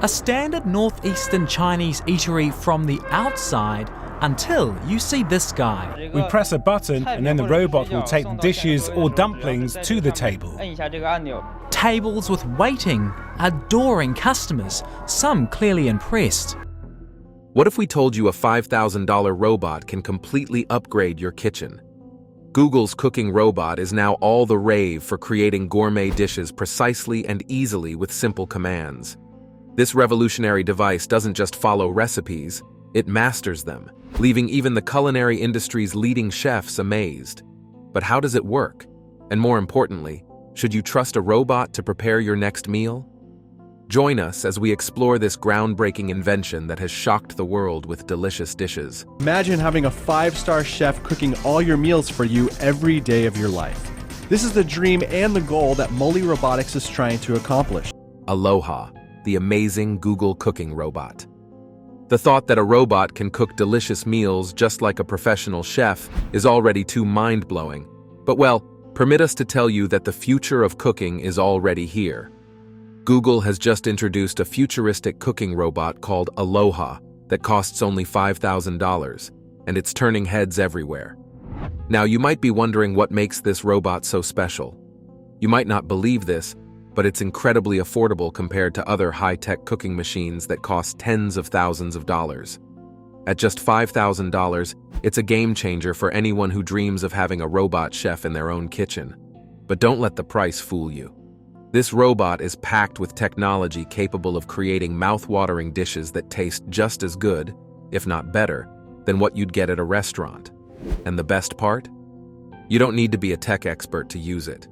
A standard northeastern Chinese eatery from the outside until you see this guy. We press a button and then the robot will take the dishes or dumplings to the table. Tables with waiting, adoring customers, some clearly impressed. What if we told you a $5,000 robot can completely upgrade your kitchen? Google's cooking robot is now all the rave for creating gourmet dishes precisely and easily with simple commands. This revolutionary device doesn't just follow recipes, it masters them, leaving even the culinary industry's leading chefs amazed. But how does it work? And more importantly, should you trust a robot to prepare your next meal? Join us as we explore this groundbreaking invention that has shocked the world with delicious dishes. Imagine having a 5-star chef cooking all your meals for you every day of your life. This is the dream and the goal that Molly Robotics is trying to accomplish. Aloha, the amazing Google cooking robot. The thought that a robot can cook delicious meals just like a professional chef is already too mind-blowing. But well, permit us to tell you that the future of cooking is already here. Google has just introduced a futuristic cooking robot called Aloha that costs only $5,000, and it's turning heads everywhere. Now, you might be wondering what makes this robot so special. You might not believe this, but it's incredibly affordable compared to other high-tech cooking machines that cost tens of thousands of dollars. At just $5,000, it's a game-changer for anyone who dreams of having a robot chef in their own kitchen. But don't let the price fool you. This robot is packed with technology capable of creating mouth-watering dishes that taste just as good, if not better, than what you'd get at a restaurant. And the best part? You don't need to be a tech expert to use it.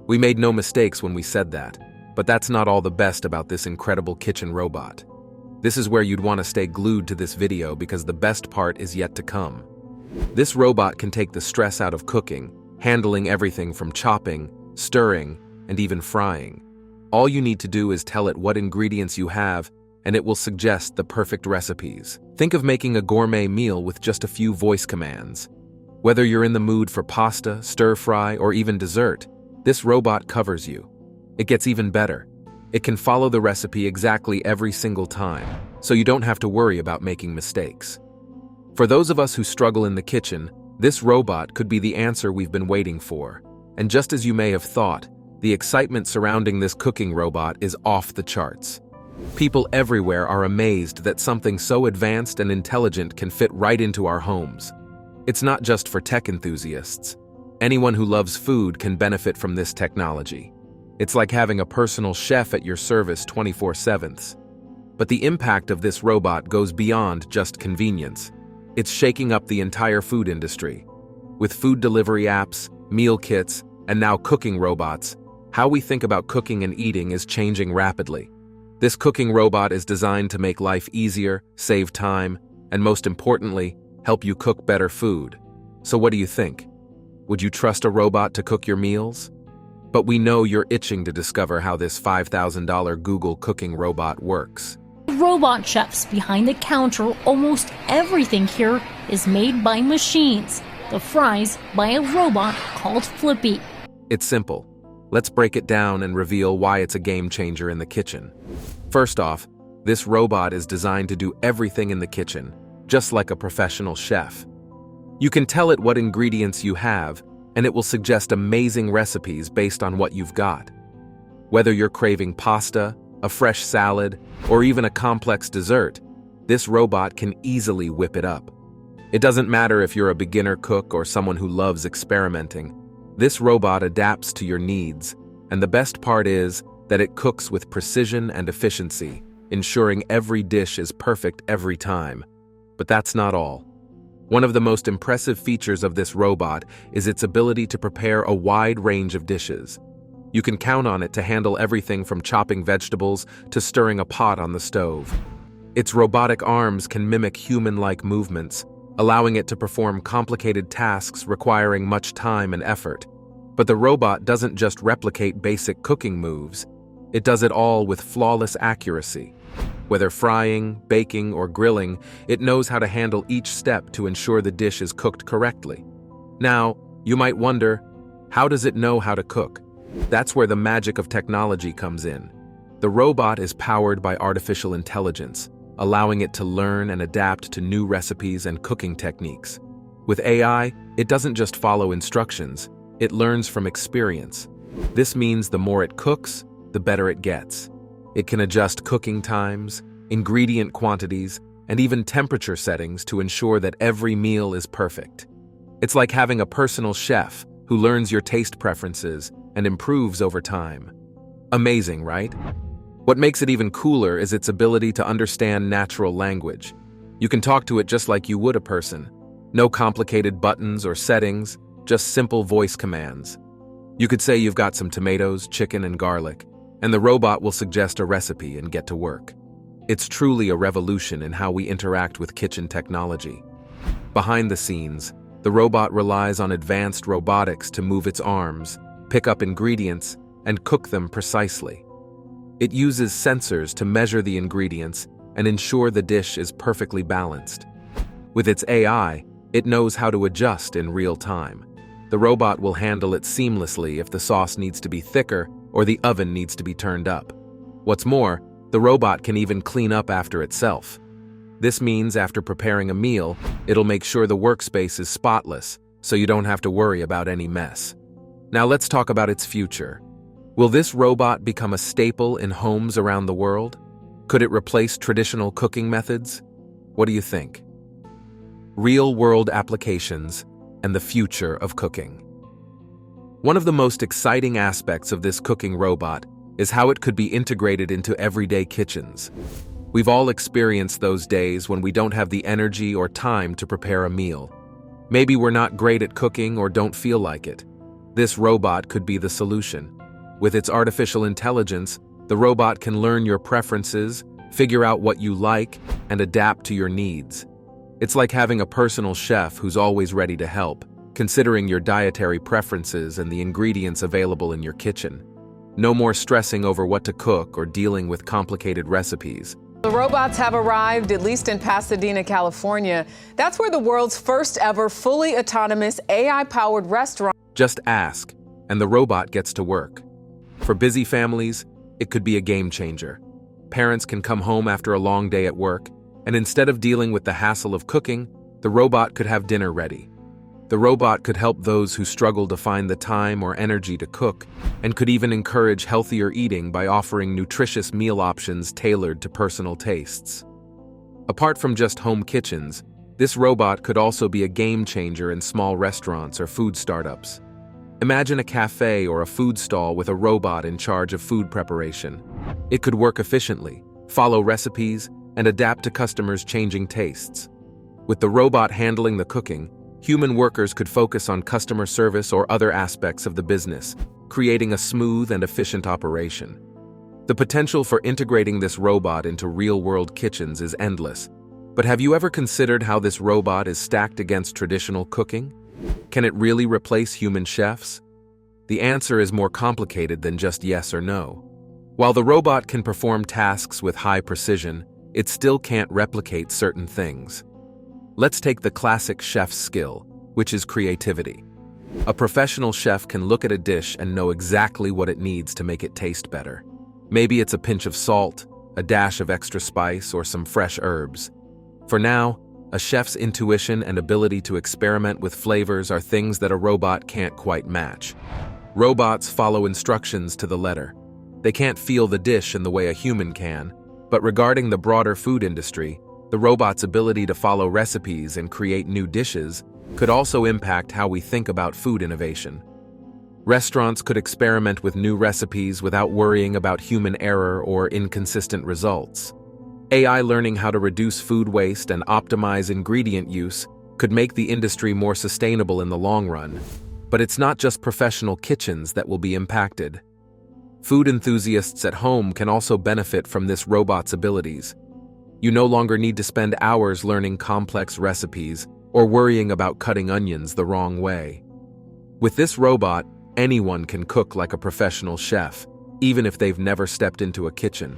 We made no mistakes when we said that, but that's not all the best about this incredible kitchen robot. This is where you'd want to stay glued to this video because the best part is yet to come. This robot can take the stress out of cooking, handling everything from chopping, stirring, and even frying. All you need to do is tell it what ingredients you have, and it will suggest the perfect recipes. Think of making a gourmet meal with just a few voice commands. Whether you're in the mood for pasta, stir-fry, or even dessert, this robot covers you. It gets even better. It can follow the recipe exactly every single time, so you don't have to worry about making mistakes. For those of us who struggle in the kitchen, this robot could be the answer we've been waiting for. And just as you may have thought, the excitement surrounding this cooking robot is off the charts. People everywhere are amazed that something so advanced and intelligent can fit right into our homes. It's not just for tech enthusiasts. Anyone who loves food can benefit from this technology. It's like having a personal chef at your service 24/7. But the impact of this robot goes beyond just convenience. It's shaking up the entire food industry. With food delivery apps, meal kits, and now cooking robots, how we think about cooking and eating is changing rapidly. This cooking robot is designed to make life easier, save time, and most importantly, help you cook better food. So what do you think? Would you trust a robot to cook your meals? But we know you're itching to discover how this $5,000 Google cooking robot works. Robot chefs behind the counter, almost everything here is made by machines. The fries by a robot called Flippy. It's simple. Let's break it down and reveal why it's a game changer in the kitchen. First off, this robot is designed to do everything in the kitchen, just like a professional chef. You can tell it what ingredients you have, and it will suggest amazing recipes based on what you've got. Whether you're craving pasta, a fresh salad, or even a complex dessert, this robot can easily whip it up. It doesn't matter if you're a beginner cook or someone who loves experimenting. This robot adapts to your needs, and the best part is that it cooks with precision and efficiency, ensuring every dish is perfect every time. But that's not all. One of the most impressive features of this robot is its ability to prepare a wide range of dishes. You can count on it to handle everything from chopping vegetables to stirring a pot on the stove. Its robotic arms can mimic human-like movements, allowing it to perform complicated tasks requiring much time and effort. But the robot doesn't just replicate basic cooking moves, it does it all with flawless accuracy. Whether frying, baking, or grilling, it knows how to handle each step to ensure the dish is cooked correctly. Now, you might wonder, how does it know how to cook? That's where the magic of technology comes in. The robot is powered by artificial intelligence, allowing it to learn and adapt to new recipes and cooking techniques. With AI, it doesn't just follow instructions, it learns from experience. This means the more it cooks, the better it gets. It can adjust cooking times, ingredient quantities, and even temperature settings to ensure that every meal is perfect. It's like having a personal chef who learns your taste preferences and improves over time. Amazing, right? What makes it even cooler is its ability to understand natural language. You can talk to it just like you would a person. No complicated buttons or settings, just simple voice commands. You could say you've got some tomatoes, chicken, and garlic, and the robot will suggest a recipe and get to work. It's truly a revolution in how we interact with kitchen technology. Behind the scenes, the robot relies on advanced robotics to move its arms, pick up ingredients, and cook them precisely. It uses sensors to measure the ingredients and ensure the dish is perfectly balanced. With its AI, it knows how to adjust in real time. The robot will handle it seamlessly if the sauce needs to be thicker or the oven needs to be turned up. What's more, the robot can even clean up after itself. This means after preparing a meal, it'll make sure the workspace is spotless, so you don't have to worry about any mess. Now let's talk about its future. Will this robot become a staple in homes around the world? Could it replace traditional cooking methods? What do you think? Real-world applications and the future of cooking. One of the most exciting aspects of this cooking robot is how it could be integrated into everyday kitchens. We've all experienced those days when we don't have the energy or time to prepare a meal. Maybe we're not great at cooking or don't feel like it. This robot could be the solution. With its artificial intelligence, the robot can learn your preferences, figure out what you like, and adapt to your needs. It's like having a personal chef who's always ready to help, considering your dietary preferences and the ingredients available in your kitchen. No more stressing over what to cook or dealing with complicated recipes. The robots have arrived, at least in Pasadena, California. That's where the world's first ever fully autonomous AI-powered restaurant. Just ask, and the robot gets to work. For busy families, it could be a game changer. Parents can come home after a long day at work, and instead of dealing with the hassle of cooking, the robot could have dinner ready. The robot could help those who struggle to find the time or energy to cook, and could even encourage healthier eating by offering nutritious meal options tailored to personal tastes. Apart from just home kitchens, this robot could also be a game changer in small restaurants or food startups. Imagine a cafe or a food stall with a robot in charge of food preparation. It could work efficiently, follow recipes, and adapt to customers' changing tastes. With the robot handling the cooking, human workers could focus on customer service or other aspects of the business, creating a smooth and efficient operation. The potential for integrating this robot into real-world kitchens is endless. But have you ever considered how this robot is stacked against traditional cooking? Can it really replace human chefs? The answer is more complicated than just yes or no. While the robot can perform tasks with high precision, it still can't replicate certain things. Let's take the classic chef's skill, which is creativity. A professional chef can look at a dish and know exactly what it needs to make it taste better. Maybe it's a pinch of salt, a dash of extra spice, or some fresh herbs. For now, a chef's intuition and ability to experiment with flavors are things that a robot can't quite match. Robots follow instructions to the letter. They can't feel the dish in the way a human can, but regarding the broader food industry, the robot's ability to follow recipes and create new dishes could also impact how we think about food innovation. Restaurants could experiment with new recipes without worrying about human error or inconsistent results. AI learning how to reduce food waste and optimize ingredient use could make the industry more sustainable in the long run. But it's not just professional kitchens that will be impacted. Food enthusiasts at home can also benefit from this robot's abilities. You no longer need to spend hours learning complex recipes or worrying about cutting onions the wrong way. With this robot, anyone can cook like a professional chef, even if they've never stepped into a kitchen.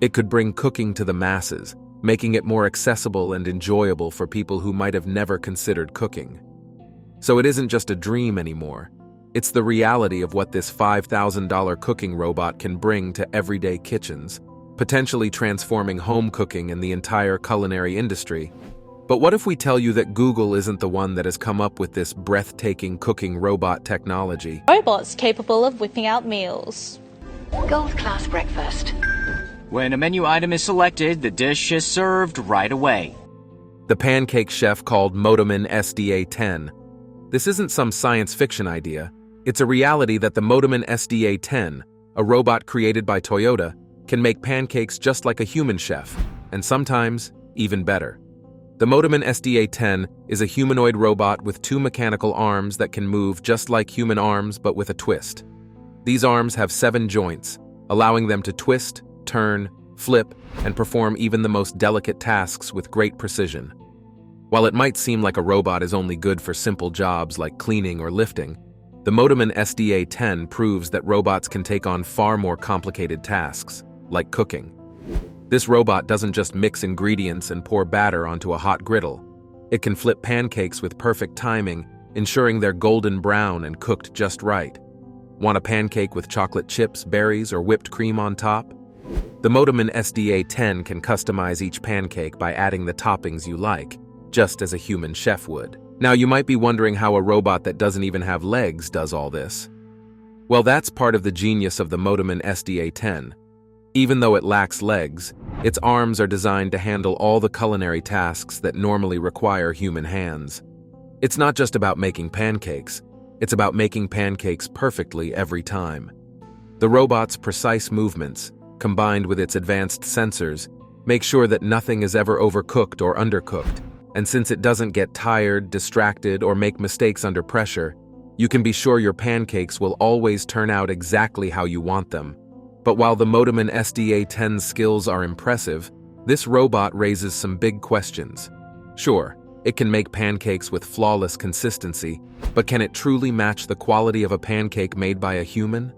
It could bring cooking to the masses, making it more accessible and enjoyable for people who might have never considered cooking. So it isn't just a dream anymore. It's the reality of what this $5,000 cooking robot can bring to everyday kitchens, potentially transforming home cooking and the entire culinary industry. But what if we tell you that Google isn't the one that has come up with this breathtaking cooking robot technology? Robots capable of whipping out meals. Gold class breakfast. When a menu item is selected, the dish is served right away. The Pancake Chef called Motoman SDA-10. This isn't some science fiction idea. It's a reality that the Motoman SDA-10, a robot created by Toyota, can make pancakes just like a human chef, and sometimes even better. The Motoman SDA-10 is a humanoid robot with 2 mechanical arms that can move just like human arms but with a twist. These arms have 7 joints, allowing them to twist, turn, flip, and perform even the most delicate tasks with great precision. While it might seem like a robot is only good for simple jobs like cleaning or lifting, the Motoman SDA-10 proves that robots can take on far more complicated tasks, like cooking. This robot doesn't just mix ingredients and pour batter onto a hot griddle. It can flip pancakes with perfect timing, ensuring they're golden brown and cooked just right. Want a pancake with chocolate chips, berries, or whipped cream on top? The Motoman SDA-10 can customize each pancake by adding the toppings you like, just as a human chef would. Now, you might be wondering how a robot that doesn't even have legs does all this. Well, that's part of the genius of the Motoman SDA-10. Even though it lacks legs, its arms are designed to handle all the culinary tasks that normally require human hands. It's not just about making pancakes, it's about making pancakes perfectly every time. The robot's precise movements, combined with its advanced sensors, make sure that nothing is ever overcooked or undercooked. And since it doesn't get tired, distracted, or make mistakes under pressure, you can be sure your pancakes will always turn out exactly how you want them. But while the Motoman SDA-10's skills are impressive, this robot raises some big questions. Sure, it can make pancakes with flawless consistency, but can it truly match the quality of a pancake made by a human?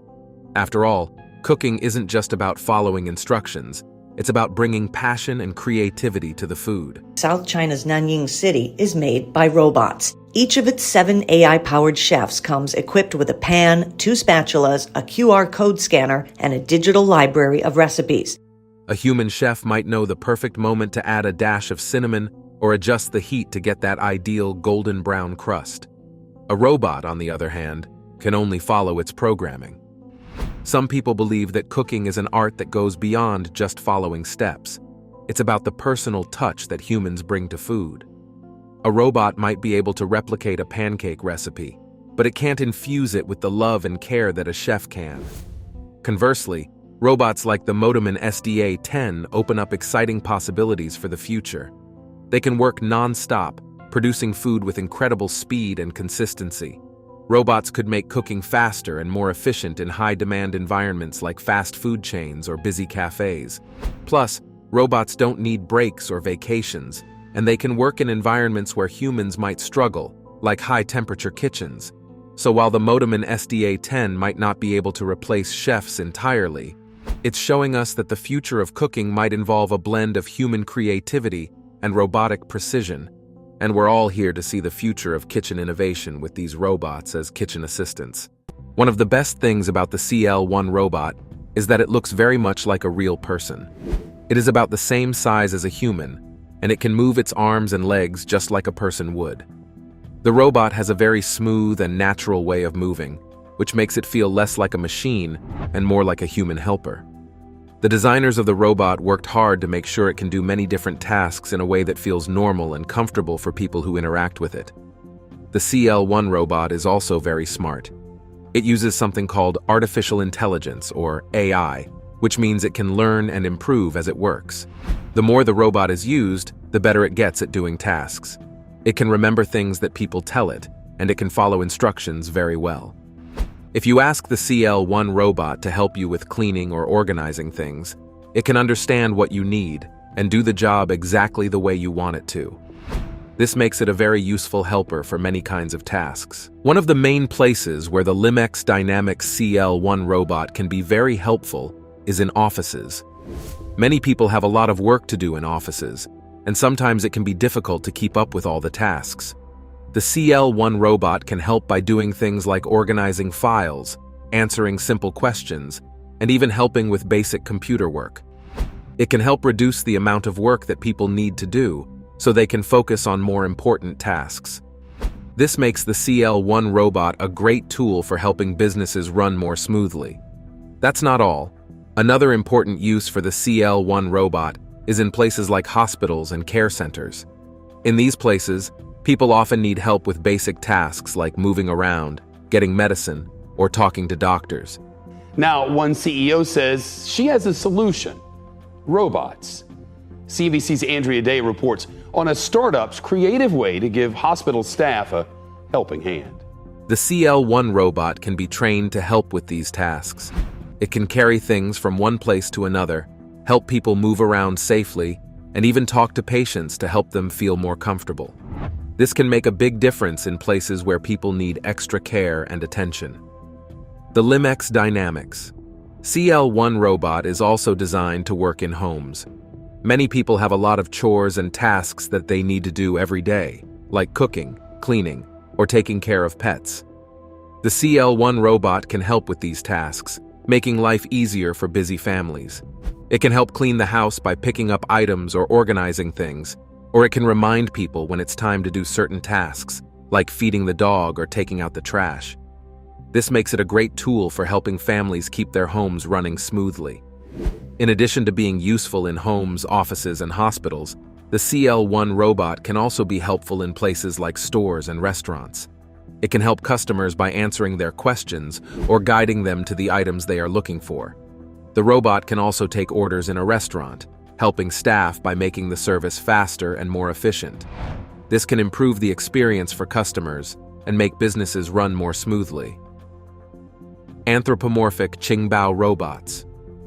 After all, cooking isn't just about following instructions. It's about bringing passion and creativity to the food. South China's Nanying City is made by robots. Each of its 7 AI-powered chefs comes equipped with a pan, 2 spatulas, a QR code scanner, and a digital library of recipes. A human chef might know the perfect moment to add a dash of cinnamon or adjust the heat to get that ideal golden brown crust. A robot, on the other hand, can only follow its programming. Some people believe that cooking is an art that goes beyond just following steps. It's about the personal touch that humans bring to food. A robot might be able to replicate a pancake recipe, but it can't infuse it with the love and care that a chef can. Conversely, robots like the Motoman SDA-10 open up exciting possibilities for the future. They can work non-stop, producing food with incredible speed and consistency. Robots could make cooking faster and more efficient in high-demand environments like fast food chains or busy cafes. Plus, robots don't need breaks or vacations, and they can work in environments where humans might struggle, like high-temperature kitchens. So while the Motoman SDA-10 might not be able to replace chefs entirely, it's showing us that the future of cooking might involve a blend of human creativity and robotic precision. And we're all here to see the future of kitchen innovation with these robots as kitchen assistants. One of the best things about the CL-1 robot is that it looks very much like a real person. It is about the same size as a human, and it can move its arms and legs just like a person would. The robot has a very smooth and natural way of moving, which makes it feel less like a machine and more like a human helper. The designers of the robot worked hard to make sure it can do many different tasks in a way that feels normal and comfortable for people who interact with it. The CL-1 robot is also very smart. It uses something called artificial intelligence, or AI, which means it can learn and improve as it works. The more the robot is used, the better it gets at doing tasks. It can remember things that people tell it, and it can follow instructions very well. If you ask the CL-1 robot to help you with cleaning or organizing things, it can understand what you need and do the job exactly the way you want it to. This makes it a very useful helper for many kinds of tasks. One of the main places where the Limex Dynamics CL-1 robot can be very helpful is in offices. Many people have a lot of work to do in offices, and sometimes it can be difficult to keep up with all the tasks. The CL1 robot can help by doing things like organizing files, answering simple questions, and even helping with basic computer work. It can help reduce the amount of work that people need to do, so they can focus on more important tasks. This makes the CL1 robot a great tool for helping businesses run more smoothly. That's not all. Another important use for the CL1 robot is in places like hospitals and care centers. In these places, people often need help with basic tasks like moving around, getting medicine, or talking to doctors. Now, one CEO says she has a solution: robots. CNBC's Andrea Day reports on a startup's creative way to give hospital staff a helping hand. The CL1 robot can be trained to help with these tasks. It can carry things from one place to another, help people move around safely, and even talk to patients to help them feel more comfortable. This can make a big difference in places where people need extra care and attention. The Limex Dynamics. CL1 robot is also designed to work in homes. Many people have a lot of chores and tasks that they need to do every day, like cooking, cleaning, or taking care of pets. The CL1 robot can help with these tasks, making life easier for busy families. It can help clean the house by picking up items or organizing things, or it can remind people when it's time to do certain tasks, like feeding the dog or taking out the trash. This makes it a great tool for helping families keep their homes running smoothly. In addition to being useful in homes, offices, and hospitals, the CL1 robot can also be helpful in places like stores and restaurants. It can help customers by answering their questions or guiding them to the items they are looking for. The robot can also take orders in a restaurant, helping staff by making the service faster and more efficient. This can improve the experience for customers and make businesses run more smoothly. Anthropomorphic Ching B Robots.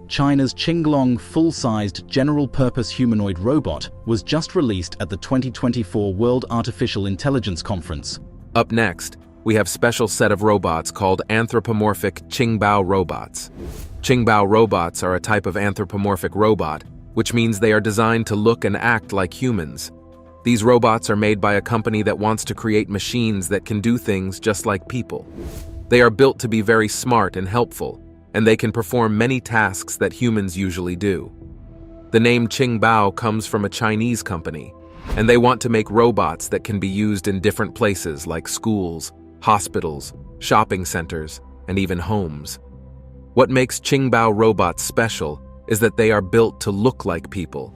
China's Qinglong full-sized general-purpose humanoid robot was just released at the 2024 World Artificial Intelligence Conference. Up next, we have a special set of robots called anthropomorphic Ching B Robots. Ching B robots are a type of anthropomorphic robot, which means they are designed to look and act like humans. These robots are made by a company that wants to create machines that can do things just like people. They are built to be very smart and helpful, and they can perform many tasks that humans usually do. The name Ching B comes from a Chinese company, and they want to make robots that can be used in different places like schools, hospitals, shopping centers, and even homes. What makes Ching B robots special is that they are built to look like people.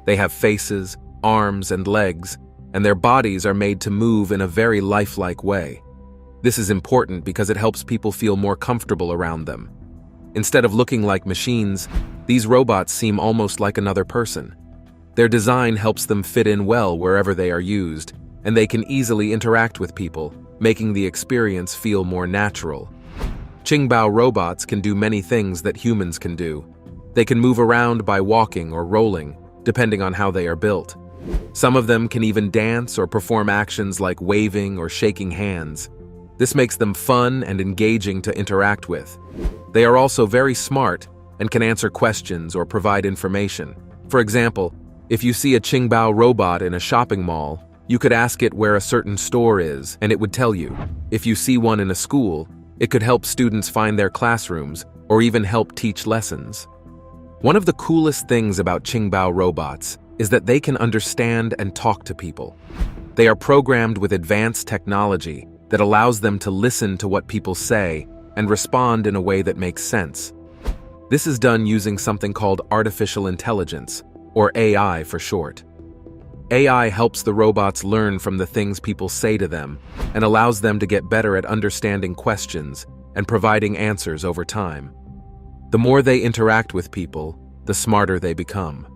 They have faces, arms, and legs, and their bodies are made to move in a very lifelike way. This is important because it helps people feel more comfortable around them. Instead of looking like machines, these robots seem almost like another person. Their design helps them fit in well wherever they are used, and they can easily interact with people, making the experience feel more natural. Ching B robots can do many things that humans can do. They can move around by walking or rolling, depending on how they are built. Some of them can even dance or perform actions like waving or shaking hands. This makes them fun and engaging to interact with. They are also very smart and can answer questions or provide information. For example, if you see a Ching B robot in a shopping mall, you could ask it where a certain store is, and it would tell you. If you see one in a school, it could help students find their classrooms or even help teach lessons. One of the coolest things about Ching B robots is that they can understand and talk to people. They are programmed with advanced technology that allows them to listen to what people say and respond in a way that makes sense. This is done using something called artificial intelligence, or AI for short. AI helps the robots learn from the things people say to them and allows them to get better at understanding questions and providing answers over time. The more they interact with people, the smarter they become.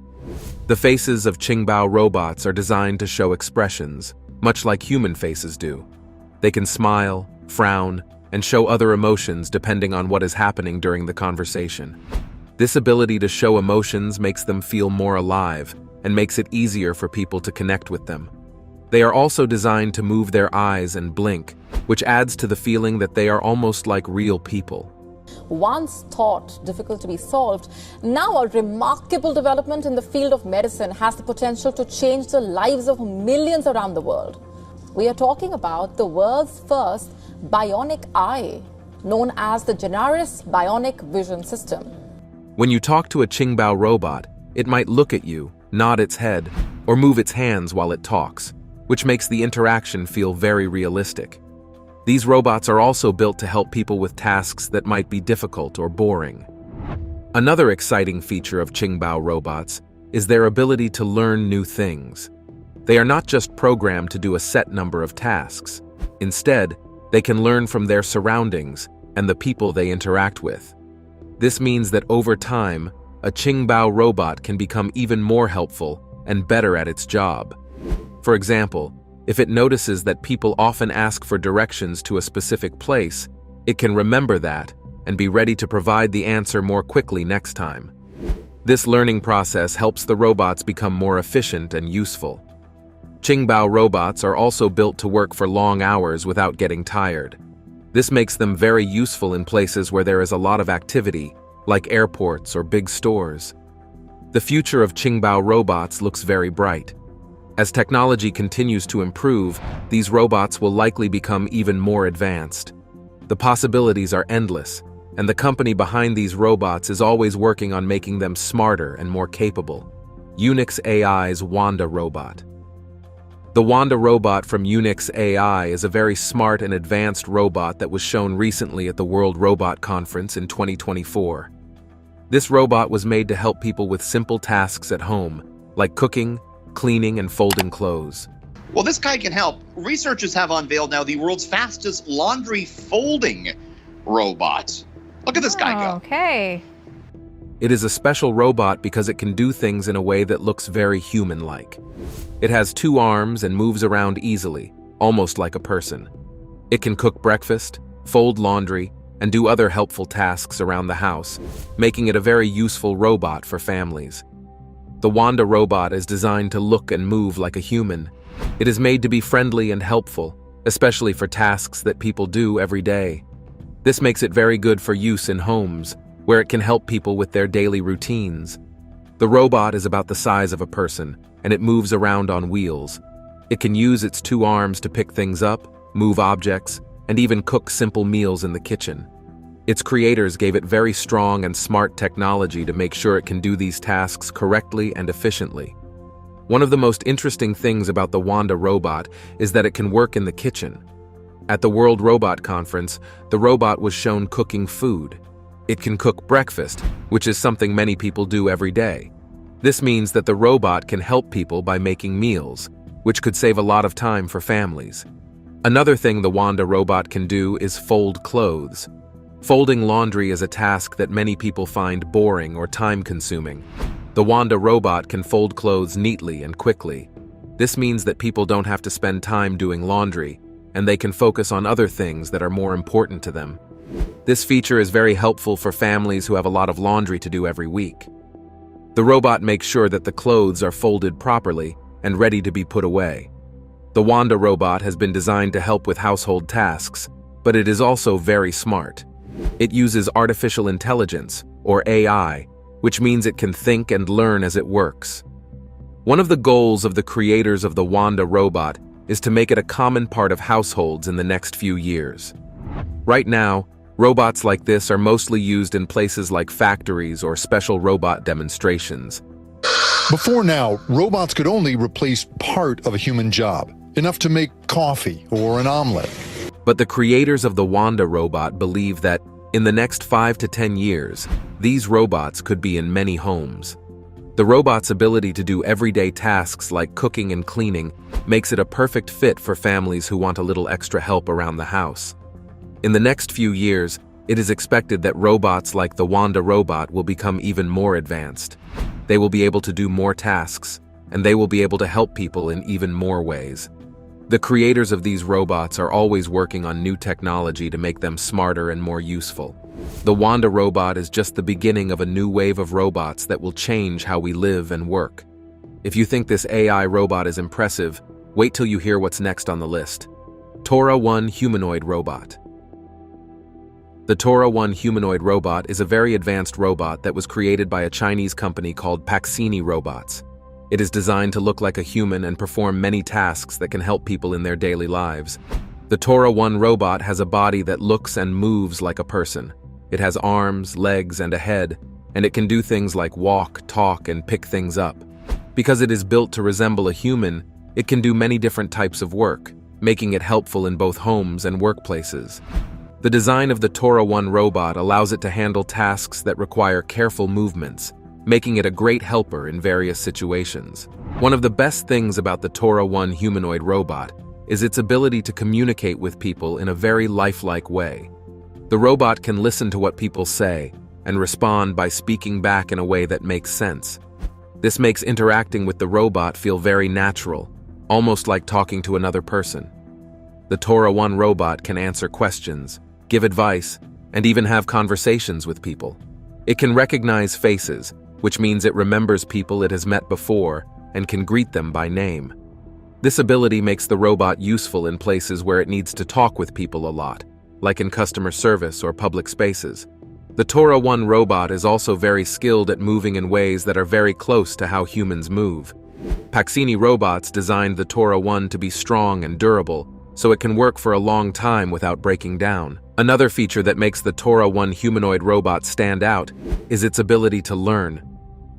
The faces of Ching B robots are designed to show expressions, much like human faces do. They can smile, frown, and show other emotions depending on what is happening during the conversation. This ability to show emotions makes them feel more alive and makes it easier for people to connect with them. They are also designed to move their eyes and blink, which adds to the feeling that they are almost like real people. Once thought difficult to be solved, now a remarkable development in the field of medicine has the potential to change the lives of millions around the world. We are talking about the world's first bionic eye, known as the Generis Bionic Vision System. When you talk to a Ching B robot, it might look at you, nod its head, or move its hands while it talks, which makes the interaction feel very realistic. These robots are also built to help people with tasks that might be difficult or boring. Another exciting feature of Ching B robots is their ability to learn new things. They are not just programmed to do a set number of tasks. Instead, they can learn from their surroundings and the people they interact with. This means that over time, a Ching B robot can become even more helpful and better at its job. For example, if it notices that people often ask for directions to a specific place, it can remember that and be ready to provide the answer more quickly next time. This learning process helps the robots become more efficient and useful. Ching B robots are also built to work for long hours without getting tired. This makes them very useful in places where there is a lot of activity, like airports or big stores. The future of Ching B robots looks very bright. As technology continues to improve, these robots will likely become even more advanced. The possibilities are endless, and the company behind these robots is always working on making them smarter and more capable. Unix AI's Wanda robot. The Wanda robot from Unix AI is a very smart and advanced robot that was shown recently at the World Robot Conference in 2024. This robot was made to help people with simple tasks at home, like cooking, cleaning, and folding clothes. Well, this guy can help. Researchers have unveiled now the world's fastest laundry folding robot. Look at this guy go. Okay. It is a special robot because it can do things in a way that looks very human-like. It has 2 arms and moves around easily, almost like a person. It can cook breakfast, fold laundry, and do other helpful tasks around the house, making it a very useful robot for families. The Wanda robot is designed to look and move like a human. It is made to be friendly and helpful, especially for tasks that people do every day. This makes it very good for use in homes, where it can help people with their daily routines. The robot is about the size of a person, and it moves around on wheels. It can use its 2 arms to pick things up, move objects, and even cook simple meals in the kitchen. Its creators gave it very strong and smart technology to make sure it can do these tasks correctly and efficiently. One of the most interesting things about the Wanda robot is that it can work in the kitchen. At the World Robot Conference, the robot was shown cooking food. It can cook breakfast, which is something many people do every day. This means that the robot can help people by making meals, which could save a lot of time for families. Another thing the Wanda robot can do is fold clothes. Folding laundry is a task that many people find boring or time-consuming. The Wanda robot can fold clothes neatly and quickly. This means that people don't have to spend time doing laundry, and they can focus on other things that are more important to them. This feature is very helpful for families who have a lot of laundry to do every week. The robot makes sure that the clothes are folded properly and ready to be put away. The Wanda robot has been designed to help with household tasks, but it is also very smart. It uses artificial intelligence, or AI, which means it can think and learn as it works. One of the goals of the creators of the Wanda robot is to make it a common part of households in the next few years. Right now, robots like this are mostly used in places like factories or special robot demonstrations. Before now, robots could only replace part of a human job, enough to make coffee or an omelet. But the creators of the Wanda robot believe that, in the next 5 to 10 years, these robots could be in many homes. The robot's ability to do everyday tasks like cooking and cleaning makes it a perfect fit for families who want a little extra help around the house. In the next few years, it is expected that robots like the Wanda robot will become even more advanced. They will be able to do more tasks, and they will be able to help people in even more ways. The creators of these robots are always working on new technology to make them smarter and more useful. The Wanda robot is just the beginning of a new wave of robots that will change how we live and work. If you think this AI robot is impressive, wait till you hear what's next on the list. Torah 1 Humanoid Robot. The Torah 1 Humanoid Robot is a very advanced robot that was created by a Chinese company called Pancake Robots. It is designed to look like a human and perform many tasks that can help people in their daily lives. The Torah 1 robot has a body that looks and moves like a person. It has arms, legs, and a head, and it can do things like walk, talk, and pick things up. Because it is built to resemble a human, it can do many different types of work, making it helpful in both homes and workplaces. The design of the Torah 1 robot allows it to handle tasks that require careful movements, making it a great helper in various situations. One of the best things about the Torah 1 humanoid robot is its ability to communicate with people in a very lifelike way. The robot can listen to what people say and respond by speaking back in a way that makes sense. This makes interacting with the robot feel very natural, almost like talking to another person. The Torah 1 robot can answer questions, give advice, and even have conversations with people. It can recognize faces, which means it remembers people it has met before and can greet them by name. This ability makes the robot useful in places where it needs to talk with people a lot, like in customer service or public spaces. The Torah 1 robot is also very skilled at moving in ways that are very close to how humans move. Pancake Robots designed the Torah 1 to be strong and durable, so it can work for a long time without breaking down. Another feature that makes the Torah 1 humanoid robot stand out is its ability to learn.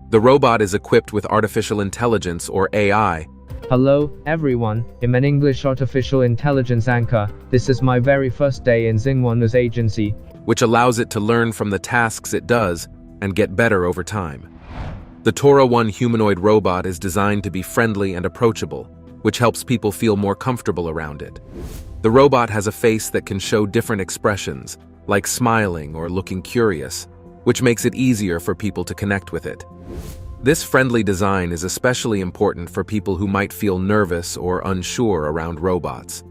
The robot is equipped with artificial intelligence, or AI. Hello, everyone. I'm an English artificial intelligence anchor. This is my very first day in Xinguan's agency, which allows it to learn from the tasks it does and get better over time. The Torah 1 humanoid robot is designed to be friendly and approachable, which helps people feel more comfortable around it. The robot has a face that can show different expressions, like smiling or looking curious, which makes it easier for people to connect with it. This friendly design is especially important for people who might feel nervous or unsure around robots.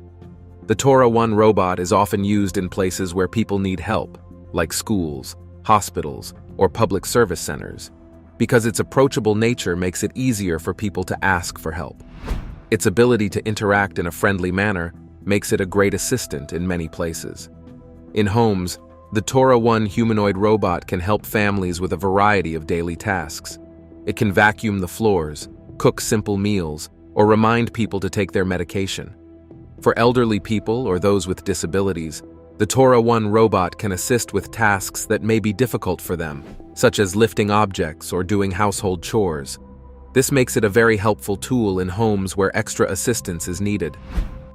The Torah 1 robot is often used in places where people need help, like schools, hospitals, or public service centers, because its approachable nature makes it easier for people to ask for help. Its ability to interact in a friendly manner makes it a great assistant in many places. In homes, the Torah 1 humanoid robot can help families with a variety of daily tasks. It can vacuum the floors, cook simple meals, or remind people to take their medication. For elderly people or those with disabilities, the Torah 1 robot can assist with tasks that may be difficult for them, such as lifting objects or doing household chores. This makes it a very helpful tool in homes where extra assistance is needed.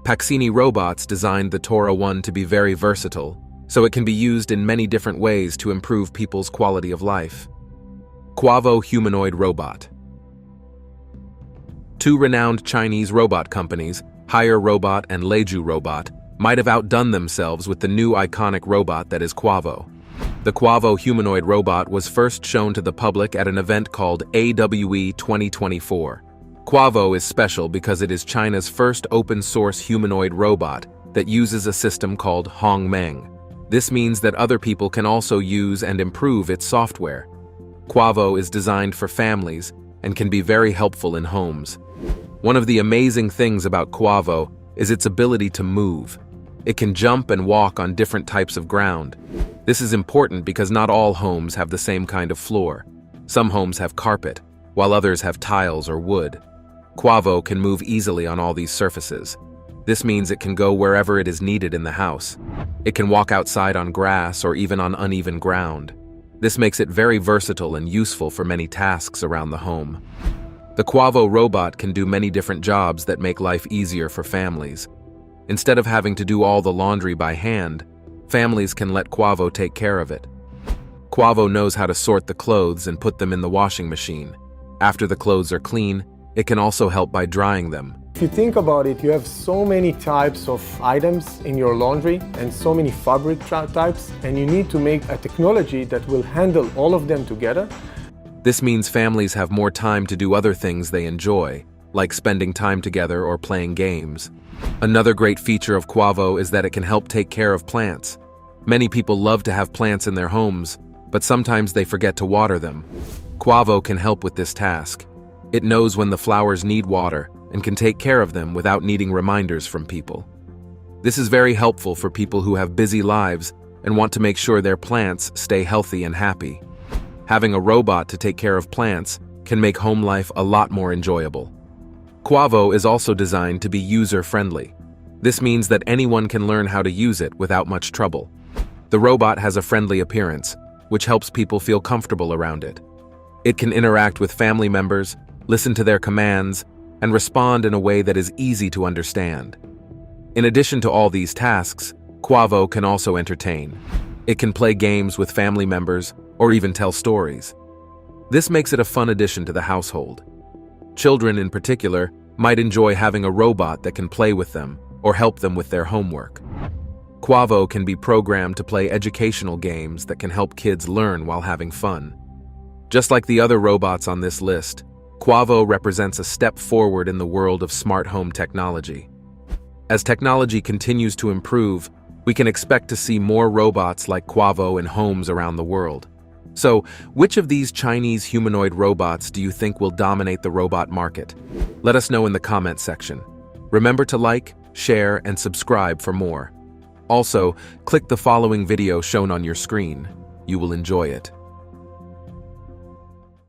Pancake Robots designed the Torah 1 to be very versatile, so it can be used in many different ways to improve people's quality of life. Quavo humanoid robot. Two renowned Chinese robot companies, Haier Robot and Leju Robot, might have outdone themselves with the new iconic robot that is Quavo. The Quavo humanoid robot was first shown to the public at an event called AWE 2024. Quavo is special because it is China's first open-source humanoid robot that uses a system called Hongmeng. This means that other people can also use and improve its software. Quavo is designed for families and can be very helpful in homes. One of the amazing things about Quavo is its ability to move. It can jump and walk on different types of ground. This is important because not all homes have the same kind of floor. Some homes have carpet, while others have tiles or wood. Quavo can move easily on all these surfaces. This means it can go wherever it is needed in the house. It can walk outside on grass or even on uneven ground. This makes it very versatile and useful for many tasks around the home. The Quavo robot can do many different jobs that make life easier for families. Instead of having to do all the laundry by hand, families can let Quavo take care of it. Quavo knows how to sort the clothes and put them in the washing machine. After the clothes are clean, it can also help by drying them. If you think about it, you have so many types of items in your laundry and so many fabric types, and you need to make a technology that will handle all of them together. This means families have more time to do other things they enjoy, like spending time together or playing games. Another great feature of Quavo is that it can help take care of plants. Many people love to have plants in their homes, but sometimes they forget to water them. Quavo can help with this task. It knows when the flowers need water and can take care of them without needing reminders from people. This is very helpful for people who have busy lives and want to make sure their plants stay healthy and happy. Having a robot to take care of plants can make home life a lot more enjoyable. Quavo is also designed to be user-friendly. This means that anyone can learn how to use it without much trouble. The robot has a friendly appearance, which helps people feel comfortable around it. It can interact with family members, listen to their commands, and respond in a way that is easy to understand. In addition to all these tasks, Quavo can also entertain. It can play games with family members or even tell stories. This makes it a fun addition to the household. Children, in particular, might enjoy having a robot that can play with them or help them with their homework. Quavo can be programmed to play educational games that can help kids learn while having fun. Just like the other robots on this list, Quavo represents a step forward in the world of smart home technology. As technology continues to improve, we can expect to see more robots like Quavo in homes around the world. So, which of these Chinese humanoid robots do you think will dominate the robot market? Let us know in the comments section. Remember to like, share, and subscribe for more. Also, click the following video shown on your screen. You will enjoy it.